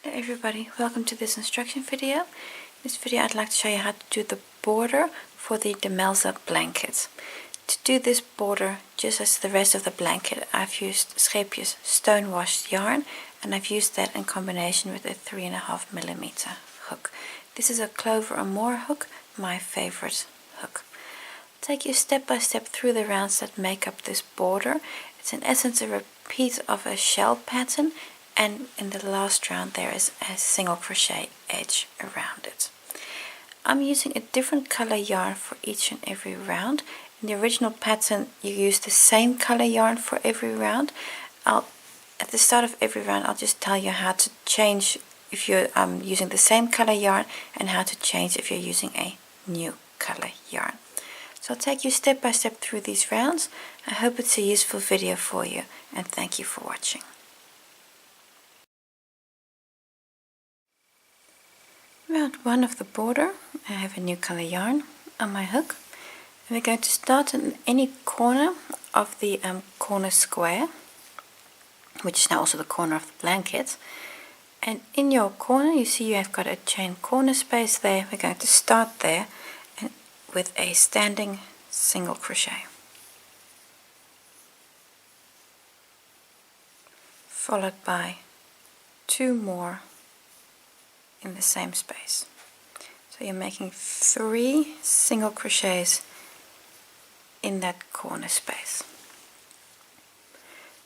Hello everybody, welcome to this instruction video. In this video I'd like to show you how to do the border for the Demelza blanket. To do this border, just as the rest of the blanket, I've used Scheepjes stone-washed yarn, and I've used that in combination with a 3.5mm hook. This is a clover or more hook, my favorite hook. I'll take you step by step through the rounds that make up this border. It's in essence a repeat of a shell pattern, and in the last round there is a single crochet edge around it. I'm using a different color yarn for each and every round. In the original pattern you use the same color yarn for every round. At the start of every round I'll just tell you how to change if you're using the same color yarn, and how to change if you're using a new color yarn. So I'll take you step by step through these rounds. I hope it's a useful video for you, and thank you for watching. Round 1 of the border, I have a new color yarn on my hook, and we're going to start in any corner of the corner square, which is now also the corner of the blanket. And in your corner you see you have got a chain corner space there. We're going to start there and with a standing single crochet, followed by 2 more in the same space. So you're making 3 single crochets in that corner space.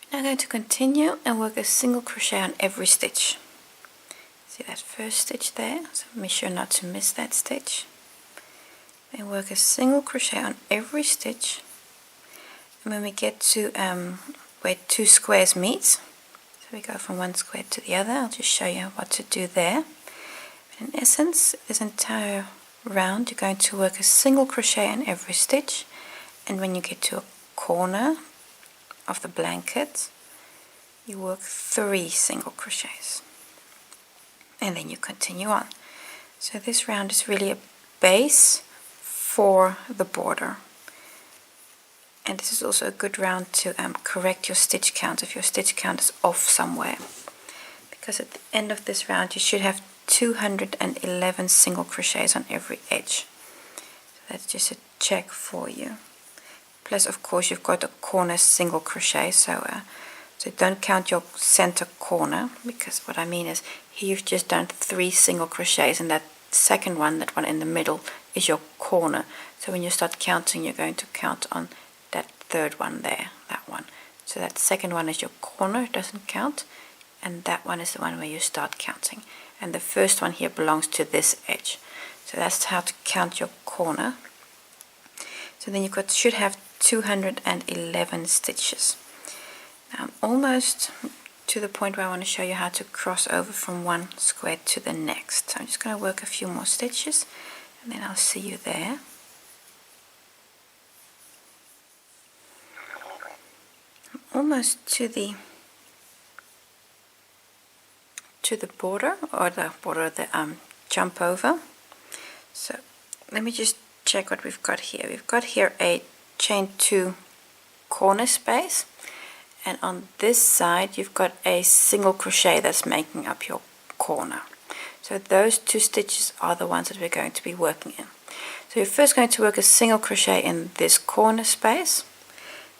We're now going to continue and work a single crochet on every stitch. See that first stitch there? So make sure not to miss that stitch. Then work a single crochet on every stitch. And when we get to where 2 squares meet, so we go from one square to the other, I'll just show you what to do there. In essence, this entire round you're going to work a single crochet in every stitch, and when you get to a corner of the blanket you work 3 single crochets, and then you continue on. So this round is really a base for the border, and this is also a good round to correct your stitch count if your stitch count is off somewhere, because at the end of this round you should have 211 single crochets on every edge. So that's just a check for you. Plus of course you've got a corner single crochet, so don't count your center corner, because what I mean is here you've just done 3 single crochets, and that second one, that one in the middle, is your corner. So when you start counting you're going to count on that third one there, that one. So that second one is your corner, it doesn't count, and that one is the one where you start counting. And the first one here belongs to this edge. So that's how to count your corner. So then you should have 211 stitches. Now I'm almost to the point where I want to show you how to cross over from one square to the next. So I'm just going to work a few more stitches, and then I'll see you there. I'm almost to the border, or the border of the jump over. So let me just check what we've got here. We've got here a chain 2 corner space, and on this side you've got a single crochet that's making up your corner. So those 2 stitches are the ones that we're going to be working in. So you're first going to work a single crochet in this corner space,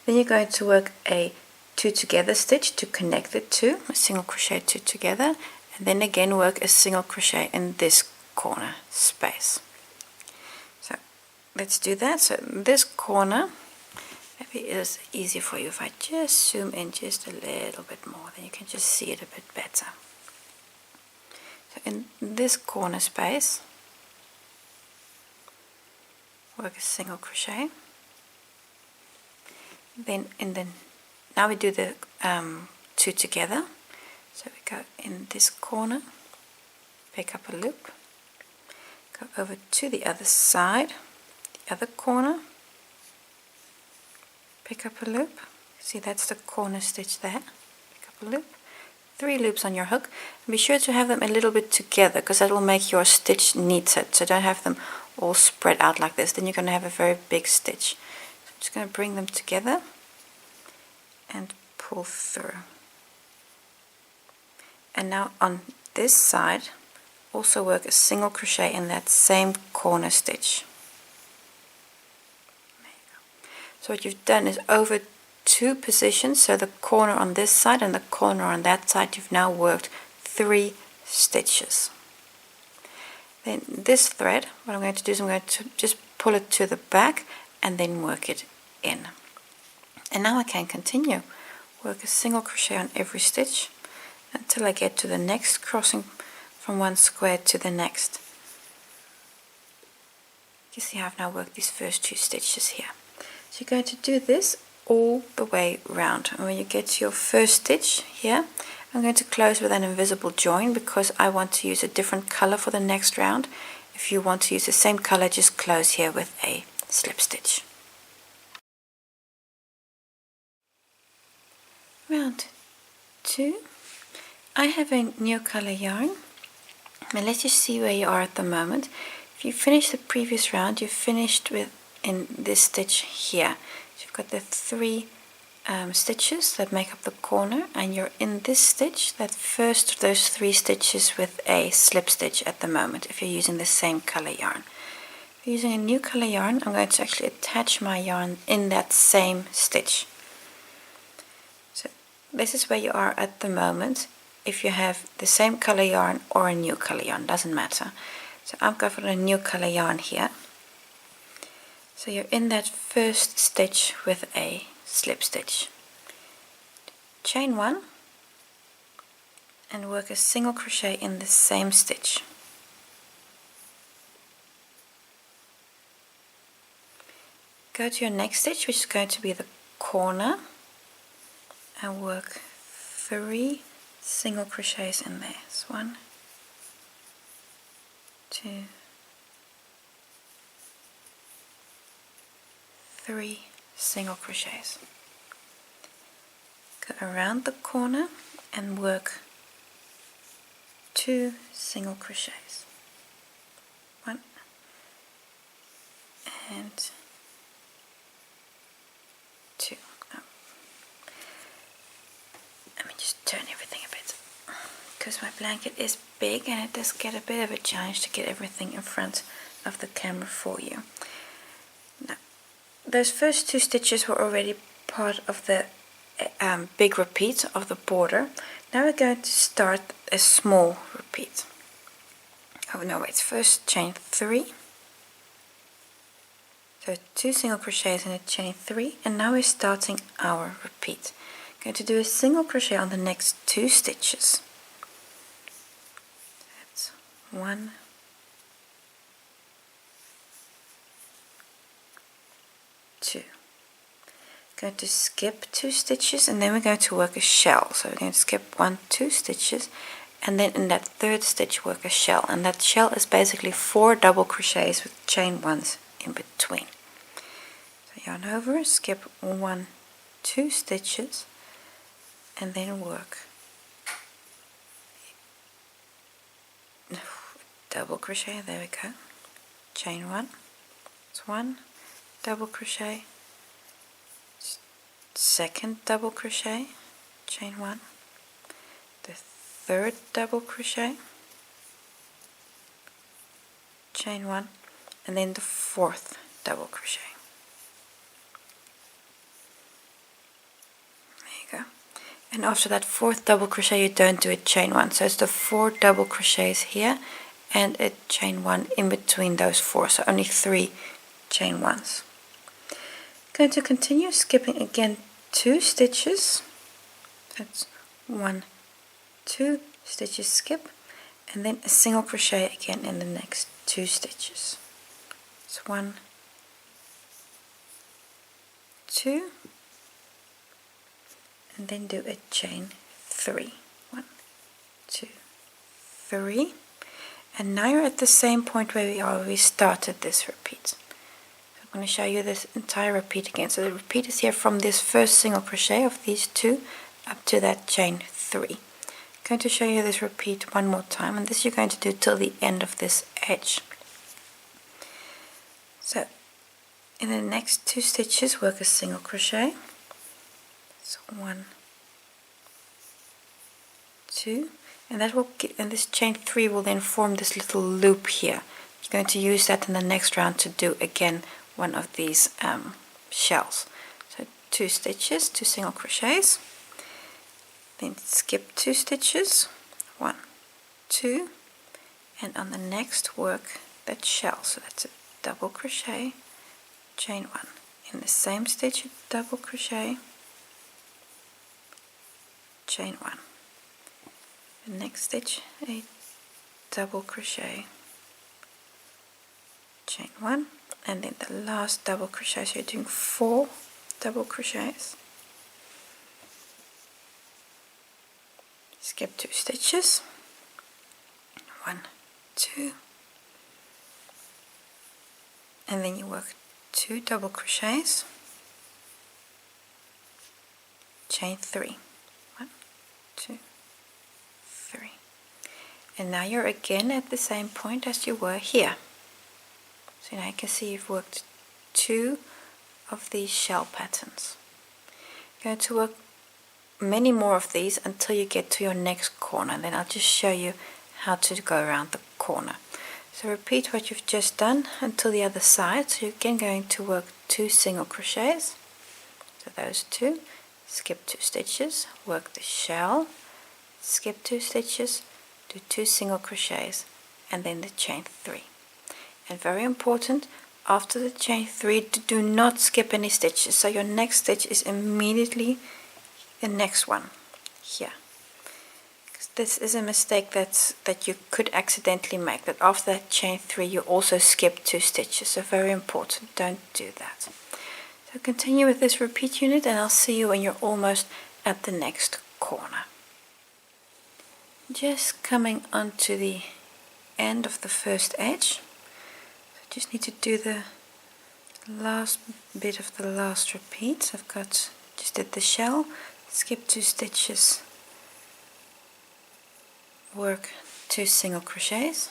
then you're going to work a 2 together stitch to connect the 2, a single crochet 2 together, and then again work a single crochet in this corner space. So let's do that. So this corner, maybe it is easier for you if I just zoom in just a little bit more, then you can just see it a bit better. So in this corner space work a single crochet, then now we do the 2 together. So we go in this corner, pick up a loop, go over to the other side, the other corner, pick up a loop. See, that's the corner stitch there. Pick up a loop, 3 loops on your hook, and be sure to have them a little bit together, because that will make your stitch neater. So don't have them all spread out like this, then you're going to have a very big stitch. So I'm just going to bring them together and pull through. And now on this side, also work a single crochet in that same corner stitch. So what you've done is over 2 positions, so the corner on this side and the corner on that side, you've now worked 3 stitches. Then this thread, what I'm going to do is I'm going to just pull it to the back and then work it in. And now I can continue. Work a single crochet on every stitch until I get to the next crossing from one square to the next. You see how I've now worked these first 2 stitches here. So you're going to do this all the way round, and when you get to your first stitch here, I'm going to close with an invisible join because I want to use a different color for the next round. If you want to use the same color, just close here with a slip stitch. Round 2. I have a new color yarn. Now let's just see where you are at the moment. If you finished the previous round, you finished in this stitch here. So you've got the 3 stitches that make up the corner, and you're in this stitch, that first of those 3 stitches with a slip stitch at the moment, if you're using the same color yarn. If you're using a new color yarn, I'm going to actually attach my yarn in that same stitch. So this is where you are at the moment. If you have the same color yarn or a new color yarn, doesn't matter. So I've got a new color yarn here. So you're in that first stitch with a slip stitch. Chain 1 and work a single crochet in the same stitch. Go to your next stitch, which is going to be the corner, and work 3 single crochets in there. So 1, 2, 3 single crochets. Go around the corner and work 2 single crochets. 1 and 2. Let me just turn everything a bit, because my blanket is big and it does get a bit of a challenge to get everything in front of the camera for you. Now, those first 2 stitches were already part of the big repeat of the border. Now we're going to start a small repeat. Oh no, wait, first chain 3. So 2 single crochets and a chain 3, and now we're starting our repeat. I'm going to do a single crochet on the next 2 stitches. That's 1, 2. Going to skip 2 stitches, and then we're going to work a shell. So we're going to skip 1, 2 stitches, and then in that 3rd stitch work a shell, and that shell is basically 4 double crochets with chain 1s in between. So yarn over, skip 1, 2 stitches, and then work double crochet. There we go. Chain 1. It's 1 double crochet, 2nd double crochet, chain 1, the 3rd double crochet, chain 1, and then the 4th double crochet. There you go. And after that 4th double crochet, you don't do a chain 1, so it's the 4 double crochets here and a chain 1 in between those 4, so only 3 chain 1s. Going to continue skipping again 2 stitches. That's 1, 2 stitches skip, and then a single crochet again in the next 2 stitches. It's 1, 2, and then do a chain 3. 1, 2, 3, and now you're at the same point where we started this repeat. I'm going to show you this entire repeat again. So the repeat is here from this first single crochet of these 2 up to that chain 3. I'm going to show you this repeat one more time, and this you're going to do till the end of this edge. So in the next 2 stitches work a single crochet. So 1, 2, and that will get, and this chain 3 will then form this little loop here. You're going to use that in the next round to do again one of these shells. So 2 stitches, 2 single crochets, then skip 2 stitches, 1, 2, and on the next work that shell. So that's a double crochet, chain 1, in the same stitch a double crochet, chain 1, the next stitch a double crochet, chain 1, and then the last double crochet. So you're doing 4 double crochets, skip 2 stitches, 1, 2, and then you work 2 double crochets, chain 3, 1, 2, 3, and now you're again at the same point as you were here. So now you can see you've worked 2 of these shell patterns. You're going to work many more of these until you get to your next corner, and then I'll just show you how to go around the corner. So repeat what you've just done until the other side. So you're again going to work 2 single crochets, so those 2, skip 2 stitches, work the shell, skip 2 stitches, do 2 single crochets, and then the chain 3. And very important, after the chain 3, do not skip any stitches. So your next stitch is immediately the next one here. This is a mistake that you could accidentally make, that after that chain 3 you also skip 2 stitches. So very important, don't do that. So continue with this repeat unit, and I'll see you when you're almost at the next corner. Just coming onto the end of the first edge. So just need to do the last bit of the last repeat. So I've got, just did the shell, skip 2 stitches, work 2 single crochets,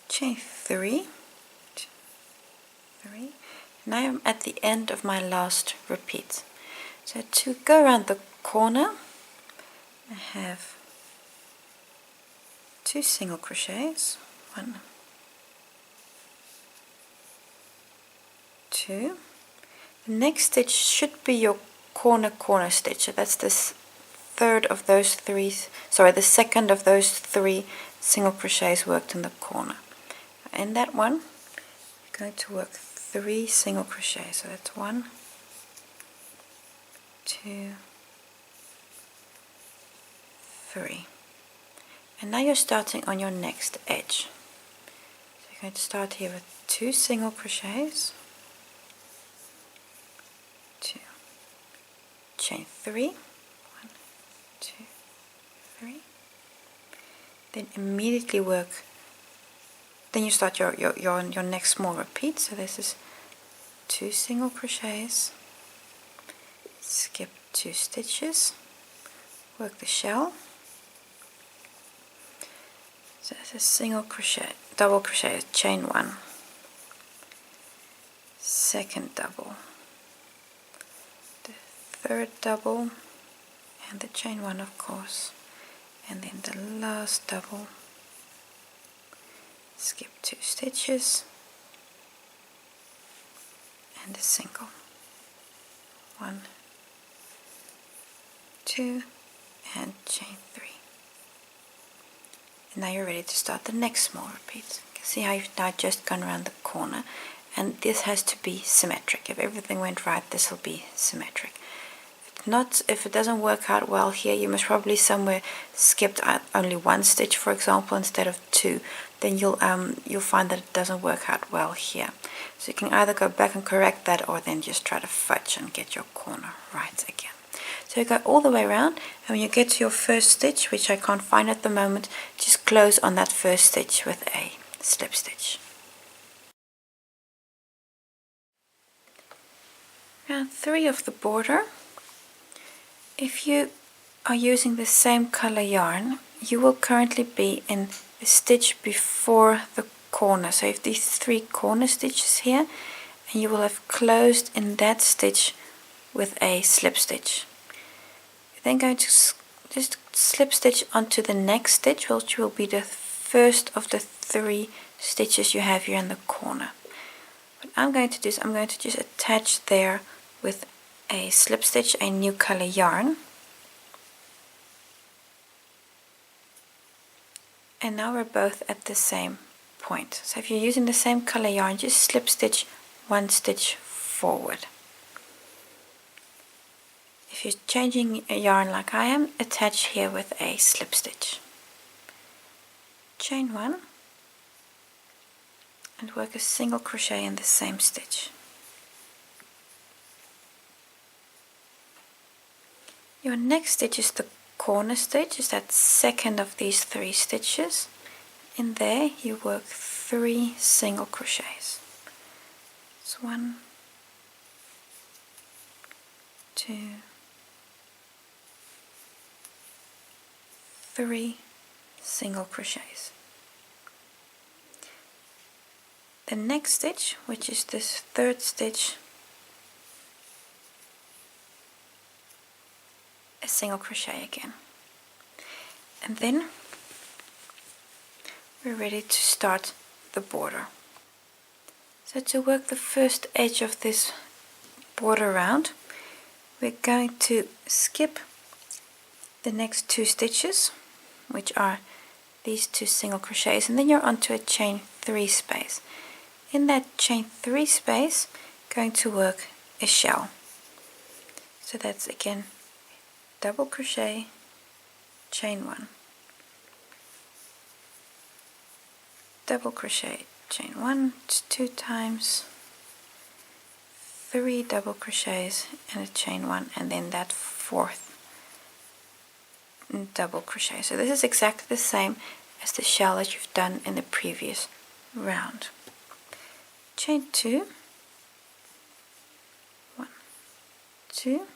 chain 3, 3. Now I'm at the end of my last repeat. So to go around the corner, I have 2 single crochets, 1, 2. The next stitch should be your corner stitch. So that's this third of those 3, sorry, the second of those 3 single crochets worked in the corner. In that one, you're going to work 3 single crochets. So that's 1, 2, 3. And now you're starting on your next edge. So you're going to start here with 2 single crochets, 2, chain 3, 1, 2, 3. Then immediately work. Then you start your next small repeat. So this is 2 single crochets, skip 2 stitches, work the shell. So it's a single crochet, double crochet, chain 1, second double, the third double, and the chain 1 of course, and then the last double, skip 2 stitches, and a single, 1, 2, and chain 3. And now you're ready to start the next small repeat. You can see how you've now just gone around the corner, and this has to be symmetric. If everything went right, this will be symmetric. If it doesn't work out well here, you must probably somewhere skipped only 1 stitch, for example, instead of 2. Then you'll find that it doesn't work out well here. So you can either go back and correct that, or then just try to fudge and get your corner right again. So you go all the way around, and when you get to your first stitch, which I can't find at the moment, just close on that first stitch with a slip stitch. Round 3 of the border. If you are using the same color yarn, you will currently be in the stitch before the corner. So you have these 3 corner stitches here, and you will have closed in that stitch with a slip stitch. You're then going to just slip stitch onto the next stitch, which will be the first of the 3 stitches you have here in the corner. What I'm going to do is I'm going to just attach there with a slip stitch a new color yarn. And now we're both at the same point. So if you're using the same color yarn, just slip stitch 1 stitch forward. If you're changing a yarn like I am, attach here with a slip stitch. Chain 1 and work a single crochet in the same stitch. Your next stitch is the corner stitch, is that second of these 3 stitches. In there you work 3 single crochets. It's 1, 2, 3 single crochets. The next stitch, which is this 3rd stitch, a single crochet again. And then we're ready to start the border. So to work the first edge of this border round, we're going to skip the next 2 stitches, which are these 2 single crochets, and then you're onto a chain 3 space. In that chain 3 space, going to work a shell. So that's again double crochet, chain 1, double crochet, chain 1, 2 times, 3 double crochets and a chain 1, and then that 4th double crochet. So this is exactly the same as the shell that you've done in the previous round. Chain 2, 1, 2.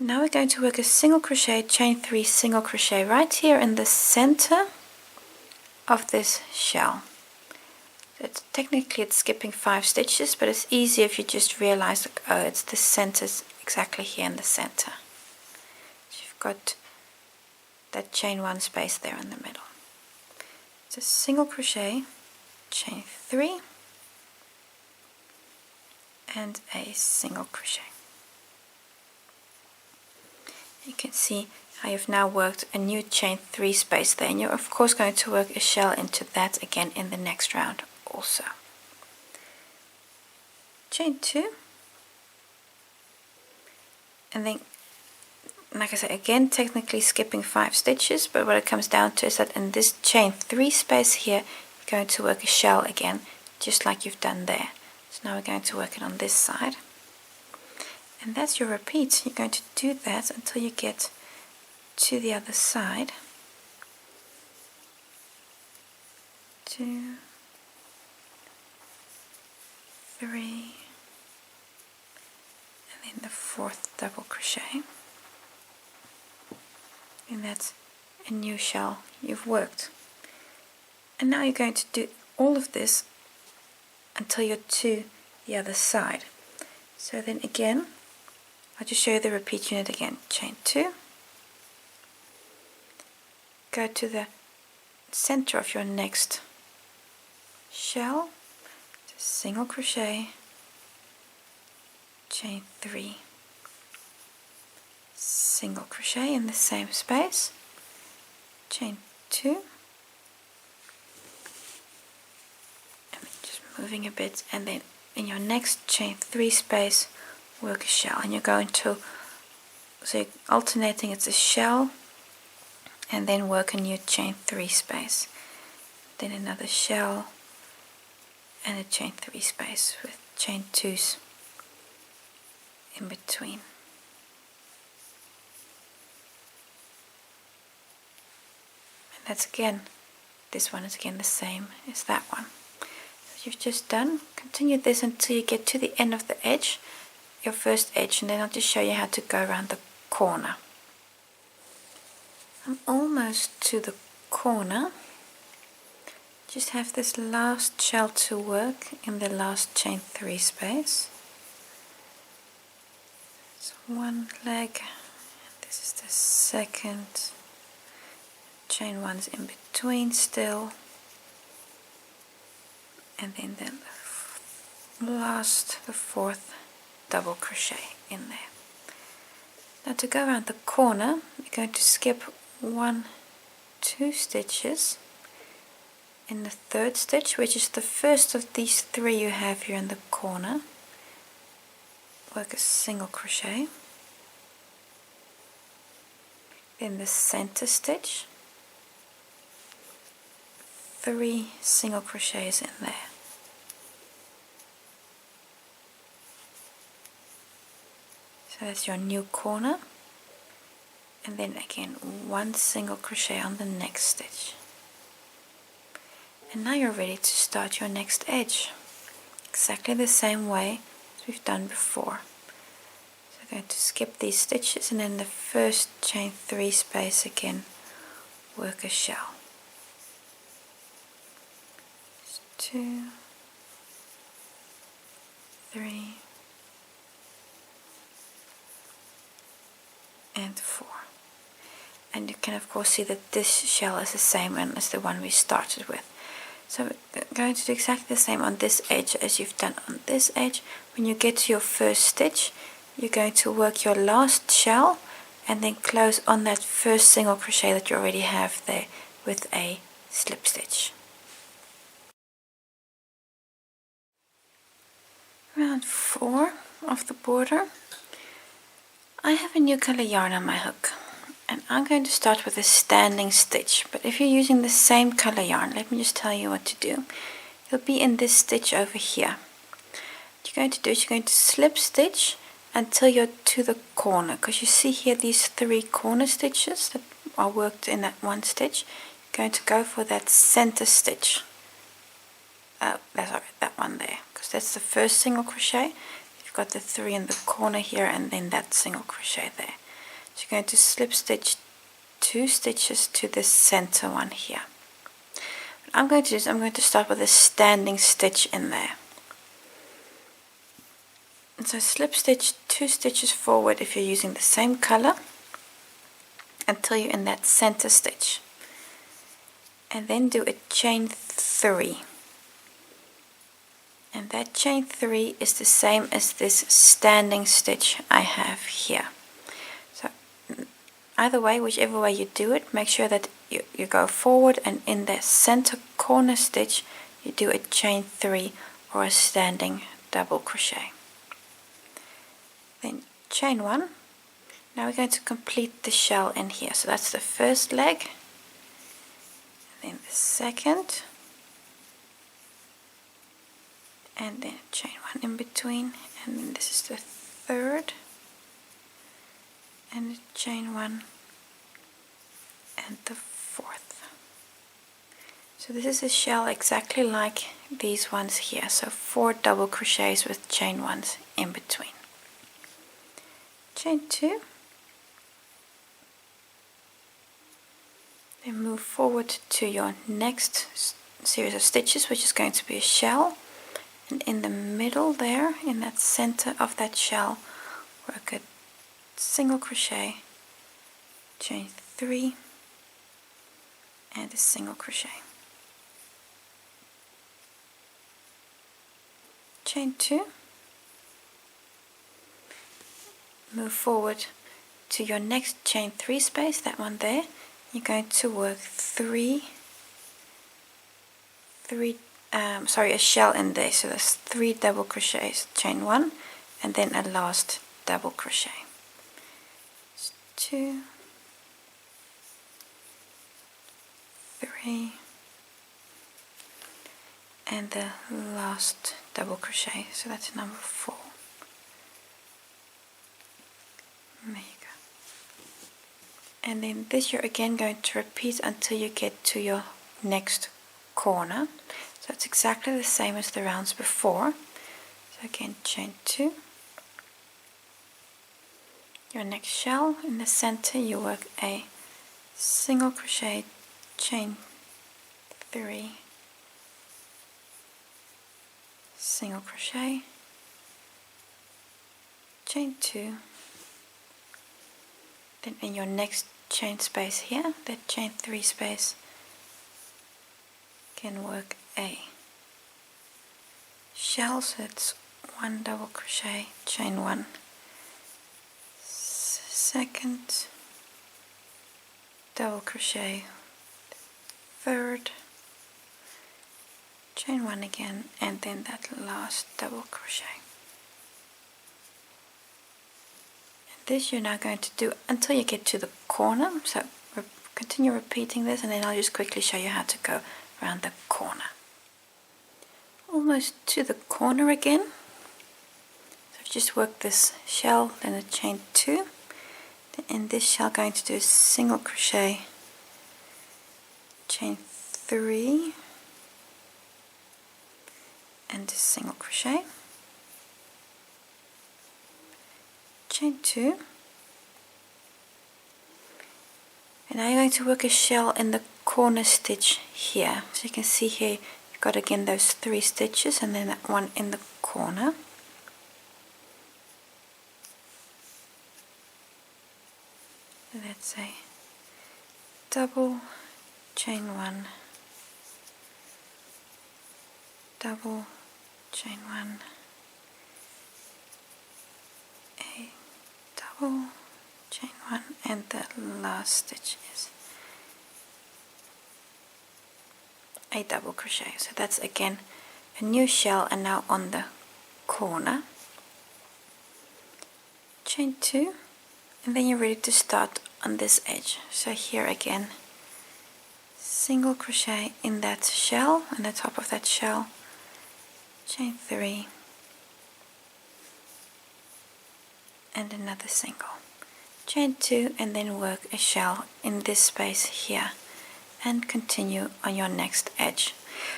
Now we're going to work a single crochet, chain 3, single crochet right here in the center of this shell. So technically it's skipping 5 stitches, but it's easy if you just realize, like, oh, it's the centers exactly here in the center. So you've got that chain 1 space there in the middle. It's a single crochet, chain 3 and a single crochet. You can see how you've now worked a new chain 3 space there, and you're of course going to work a shell into that again in the next round also. Chain 2, and then, like I said, again technically skipping 5 stitches, but what it comes down to is that in this chain 3 space here, you're going to work a shell again, just like you've done there. So now we're going to work it on this side. And that's your repeat. You're going to do that until you get to the other side. 2, 3, and then the 4th double crochet. And that's a new shell you've worked. And now you're going to do all of this until you're to the other side. So then again, I'll just show you the repeat unit again. Chain 2, go to the center of your next shell, single crochet, chain 3, single crochet in the same space, chain 2, and just moving a bit, and then in your next chain 3 space, work a shell, and you're going to, so you're alternating, it's a shell and then work a new chain 3 space, then another shell and a chain 3 space with chain 2s in between. And that's again, this one is again the same as that one. So you've just done, continue this until you get to the end of the edge, your first edge, and then I'll just show you how to go around the corner. I'm almost to the corner. Just have this last shell to work in the last chain 3 space. So one leg, this is the second, chain 1's in between still, and then the last, the fourth double crochet in there. Now to go around the corner, you're going to skip 2 stitches in the third stitch, which is the first of these 3 you have here in the corner. Work a single crochet, then the center stitch, 3 single crochets in there. So that's your new corner, and then again 1 single crochet on the next stitch. And now you're ready to start your next edge, exactly the same way as we've done before. So I'm going to skip these stitches, and in the first chain 3 space again work a shell. 2, 3, and 4. And you can of course see that this shell is the same one as the one we started with. So we're going to do exactly the same on this edge as you've done on this edge. When you get to your first stitch, you're going to work your last shell and then close on that first single crochet that you already have there with a slip stitch. Round 4 of the border, I have a new color yarn on my hook, and I'm going to start with a standing stitch. But if you're using the same color yarn, let me just tell you what to do. You'll be in this stitch over here. What you're going to do is you're going to slip stitch until you're to the corner, because you see here these 3 corner stitches that are worked in that one stitch. You're going to go for that center stitch. That's all right, that one there, because that's the first single crochet. You've got the 3 in the corner here, and then that single crochet there. So you're going to slip stitch 2 stitches to the center one here. What I'm going to do is I'm going to start with a standing stitch in there. And so slip stitch 2 stitches forward if you're using the same color until you're in that center stitch. And then do a chain 3. And that chain 3 is the same as this standing stitch I have here. So either way, whichever way you do it, make sure that you go forward, and in the center corner stitch you do a chain 3 or a standing double crochet. Then chain 1. Now we're going to complete the shell in here. So that's the first leg, then the second, and then chain 1 in between, and then this is the third, and the chain 1, and the fourth. So this is a shell exactly like these ones here, so 4 double crochets with chain 1s in between. Chain 2, then move forward to your next series of stitches, which is going to be a shell. And in the middle there, in that center of that shell, work a single crochet, chain 3, and a single crochet. Chain 2, move forward to your next chain 3 space, that one there. You're going to work a shell in there, so there's 3 double crochets, chain 1, and then a last double crochet. 2, 3, and the last double crochet, so that's number 4. There you go. And then this you're again going to repeat until you get to your next corner. So it's exactly the same as the rounds before. So again, chain 2, your next shell, in the center you work a single crochet, chain 3, single crochet, chain 2, Then in your next chain space here, that chain 3 space, can work a shell, so it's 1 double crochet, chain 1, second double crochet, third, chain 1 again, and then that last double crochet. And this you're now going to do until you get to the corner, so continue repeating this, and then I'll just quickly show you how to go around the corner. Almost to the corner again, so I've just worked this shell, then a chain 2, then in this shell going to do a single crochet, chain 3, and a single crochet, chain 2, and now you're going to work a shell in the corner stitch here. So you can see here you've got again those 3 stitches and then that one in the corner. And that's a double, chain 1, double, chain 1, a double, chain 1, and the last stitch is a double crochet. So that's again a new shell, and now on the corner, chain 2, and then you're ready to start on this edge. So here again, single crochet in that shell, on the top of that shell, chain 3, and another single, chain 2, and then work a shell in this space here and continue on your next edge.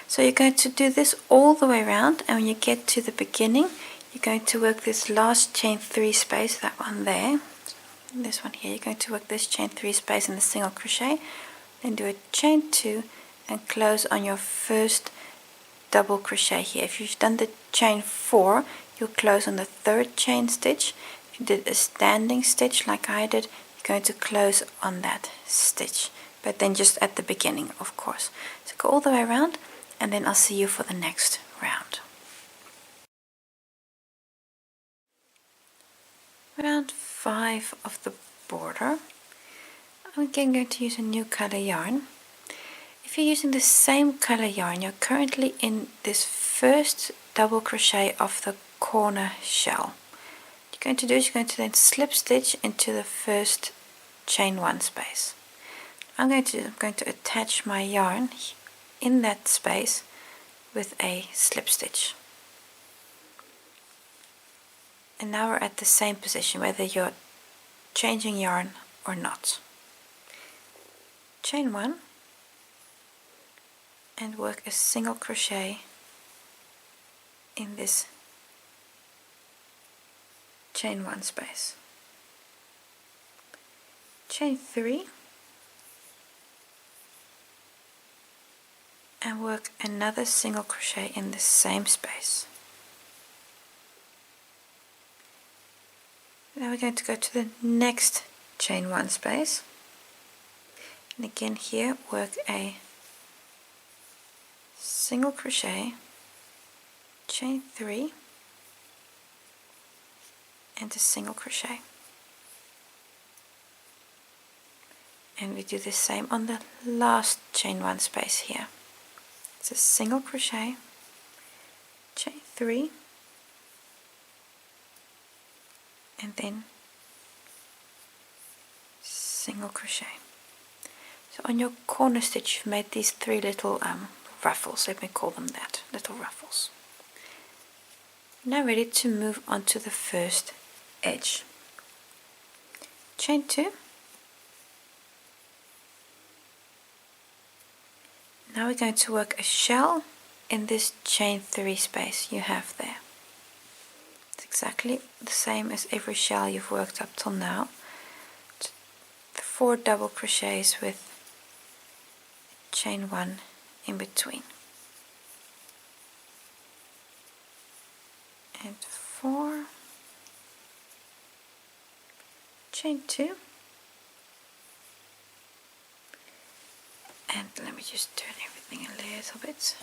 So you're going to do this all the way around, and when you get to the beginning you're going to work this last chain 3 space, that one there, this one here, you're going to work this chain 3 space in the single crochet, then do a chain 2 and close on your first double crochet here. If you've done the chain 4, you'll close on the 3rd chain stitch. If you did a standing stitch like I did, you're going to close on that stitch, but then just at the beginning, of course. So go all the way around, and then I'll see you for the next round. Round 5 of the border. I'm again going to use a new color yarn. If you're using the same color yarn, you're currently in this first double crochet of the corner shell. What you're going to do is you're going to then slip stitch into the first chain 1 space. I'm going to attach my yarn in that space with a slip stitch. And now we're at the same position, whether you're changing yarn or not. Chain 1 and work a single crochet in this chain 1 space. Chain 3 and work another single crochet in the same space. Now we're going to go to the next chain 1 space, and again here work a single crochet, chain 3, and a single crochet. And we do the same on the last chain 1 space here. It's a single crochet, chain 3, and then single crochet. So on your corner stitch you've made these 3 little ruffles, let me call them that, little ruffles. Now ready to move on to the first edge. Chain 2. Now we're going to work a shell in this chain 3 space you have there. It's exactly the same as every shell you've worked up till now. It's 4 double crochets with chain 1 in between. And 4, chain 2, And let me just turn everything a little bit.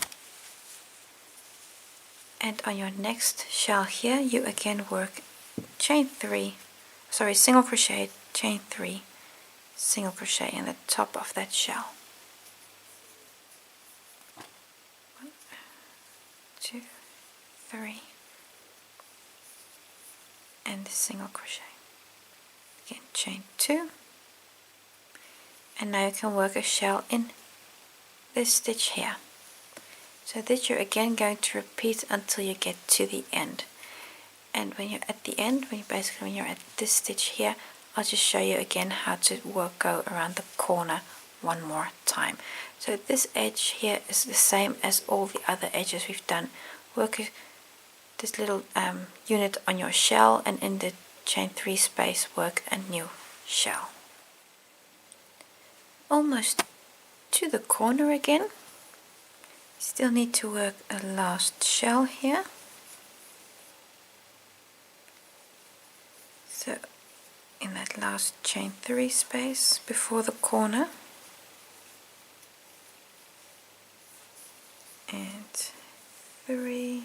And on your next shell here, you again work single crochet, chain 3, single crochet in the top of that shell. 1, 2, 3, and a single crochet. Again, chain 2, and now you can work a shell in this stitch here. So this you're again going to repeat until you get to the end. And when you're at the end, when you're at this stitch here, I'll just show you again how to go around the corner one more time. So this edge here is the same as all the other edges we've done. Work this little unit on your shell, and in the chain 3 space work a new shell. Almost to the corner again. Still need to work a last shell here. So in that last chain 3 space before the corner, and 3,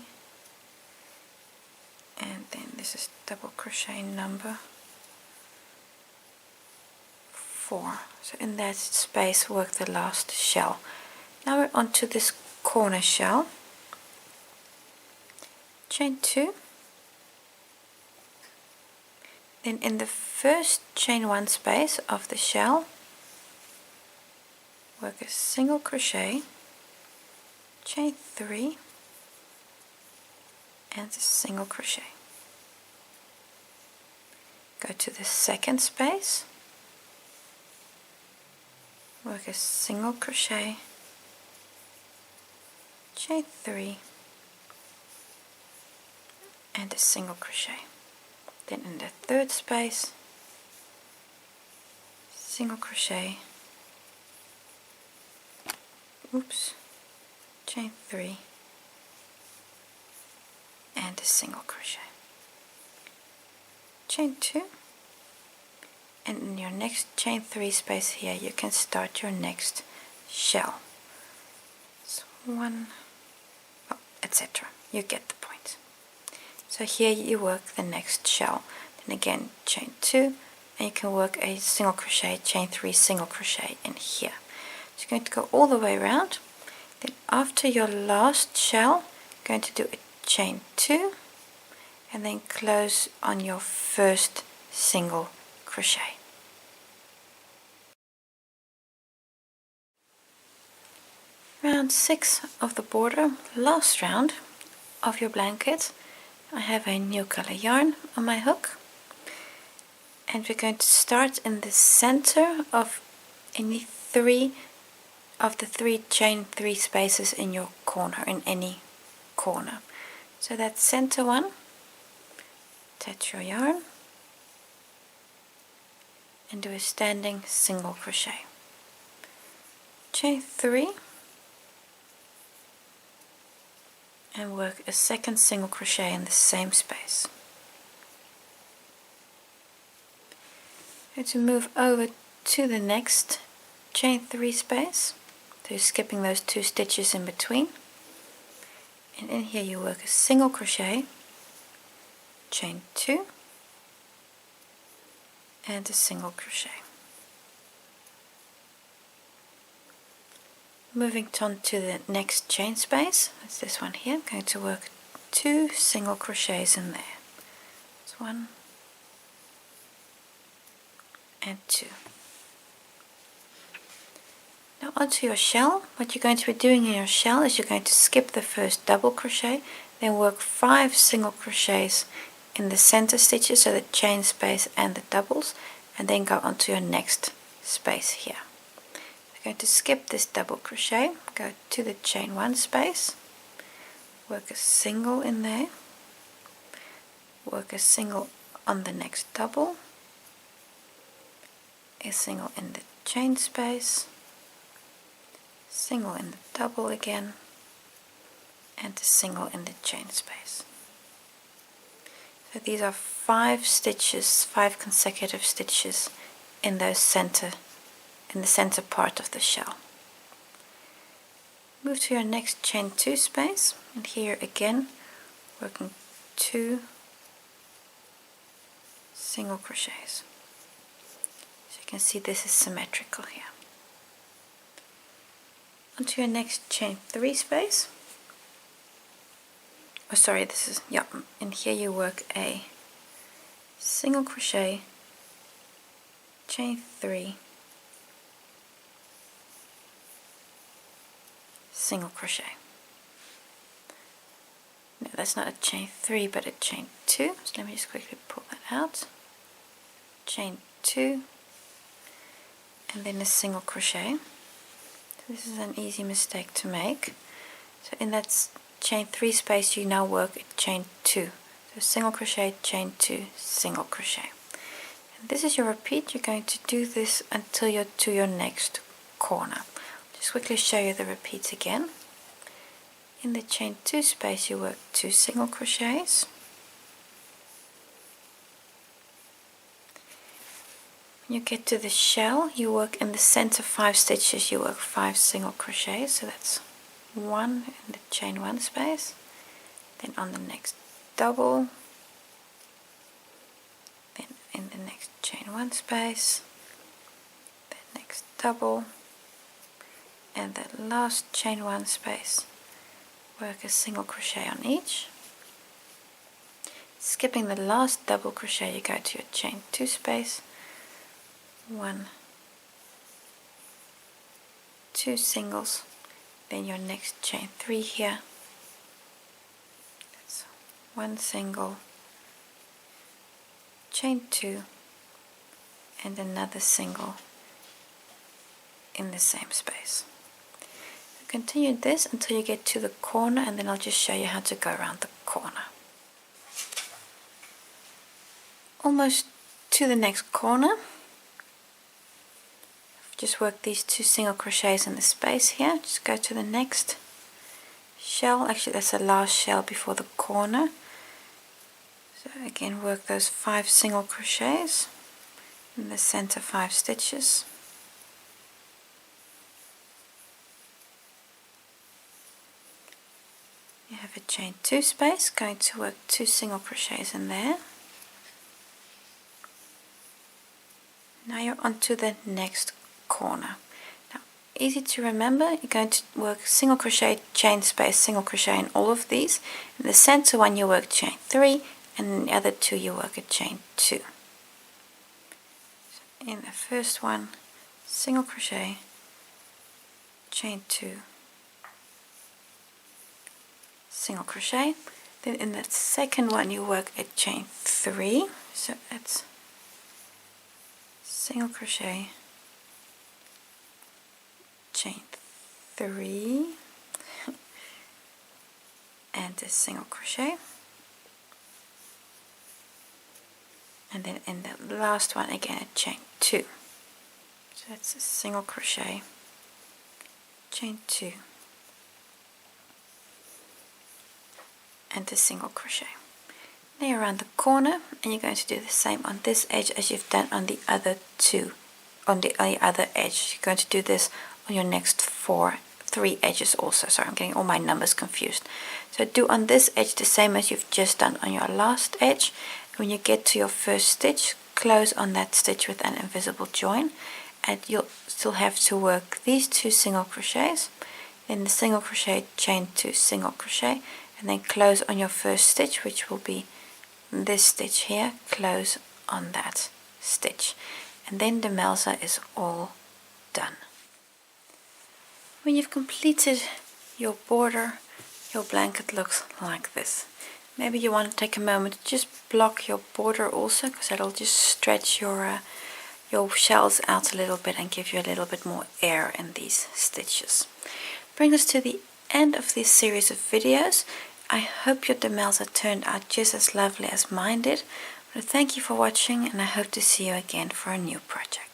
and then this is double crochet number 4. So in that space work the last shell. Now we're on to this corner shell. Chain 2, then in the first chain 1 space of the shell work a single crochet, chain 3, and a single crochet. Go to the second space, work a single crochet, chain 3, and a single crochet. Then in the third space, single crochet, chain 3, and a single crochet, chain 2, and in your next chain 3 space here you can start your next shell. So 1, etc. You get the point. So here you work the next shell. Then again chain 2, and you can work a single crochet, chain 3, single crochet in here. So you're going to go all the way around. Then after your last shell, you're going to do a chain 2, and then close on your first single crochet. Round 6 of the border, last round of your blanket, I have a new color yarn on my hook, and we're going to start in the center of any 3 of the 3 chain 3 spaces in your corner, in any corner. So that center one, attach your yarn and do a standing single crochet, chain 3, and work a second single crochet in the same space. Going to move over to the next chain 3 space, so you're skipping those 2 stitches in between, and in here you work a single crochet, chain 2, and a single crochet. Moving on to the next chain space, that's this one here, I'm going to work 2 single crochets in there. That's 1 and 2. Now onto your shell. What you're going to be doing in your shell is you're going to skip the first double crochet, then work 5 single crochets in the center stitches, so the chain space and the doubles, and then go onto your next space here. Going to skip this double crochet, go to the chain 1 space, work a single in there, work a single on the next double, a single in the chain space, single in the double again, and a single in the chain space. So these are 5 stitches, 5 consecutive stitches in the center part of the shell. Move to your next chain 2 space, and here again working 2 single crochets. So you can see this is symmetrical here. Onto your next chain 3 space. Oh sorry, this is, yeah, and here you work a single crochet, chain 3, single crochet. No, that's not a chain 3 but a chain 2, so let me just quickly pull that out. Chain 2 and then a single crochet. So this is an easy mistake to make. So in that chain 3 space you now work a chain 2. So single crochet, chain 2, single crochet. And this is your repeat. You're going to do this until you're to your next corner. Just quickly show you the repeats again. In the chain 2 space you work 2 single crochets. When you get to the shell, you work in the center 5 stitches, you work 5 single crochets. So that's 1 in the chain 1 space. Then on the next double, then in the next chain 1 space, the next double, and that last chain 1 space, work a single crochet on each. Skipping the last double crochet, you go to your chain 2 space, 1, 2 singles, then your next chain 3 here, that's 1 single, chain 2, and another single in the same space. Continue this until you get to the corner, and then I'll just show you how to go around the corner. Almost to the next corner. Just work these 2 single crochets in the space here. Just go to the next shell. Actually that's the last shell before the corner. So again work those 5 single crochets in the center 5 stitches. You have a chain 2 space, going to work 2 single crochets in there. Now you're on to the next corner. Now, easy to remember, you're going to work single crochet, chain space, single crochet in all of these. In the center one you work chain 3, and in the other 2 you work a chain 2. So in the first one, single crochet, chain 2, single crochet. Then in the second one you work a chain 3, so that's single crochet, chain 3, and a single crochet, and then in the last one again a chain 2. So that's a single crochet, chain 2, and a single crochet. Now you're around the corner, and you're going to do the same on this edge as you've done on the other 2, on the other edge. You're going to do this on your next 3 edges also. Sorry, I'm getting all my numbers confused. So do on this edge the same as you've just done on your last edge. When you get to your first stitch, close on that stitch with an invisible join, and you'll still have to work these 2 single crochets, then the single crochet, chain 2, single crochet, and then close on your first stitch, which will be this stitch here. Close on that stitch, and then Demelza is all done. When you've completed your border, your blanket looks like this. Maybe you want to take a moment to just block your border also, because that'll just stretch your shells out a little bit and give you a little bit more air in these stitches. Bring us to the end of this series of videos. I hope your Demelza turned out just as lovely as mine did. Thank you for watching, and I hope to see you again for a new project.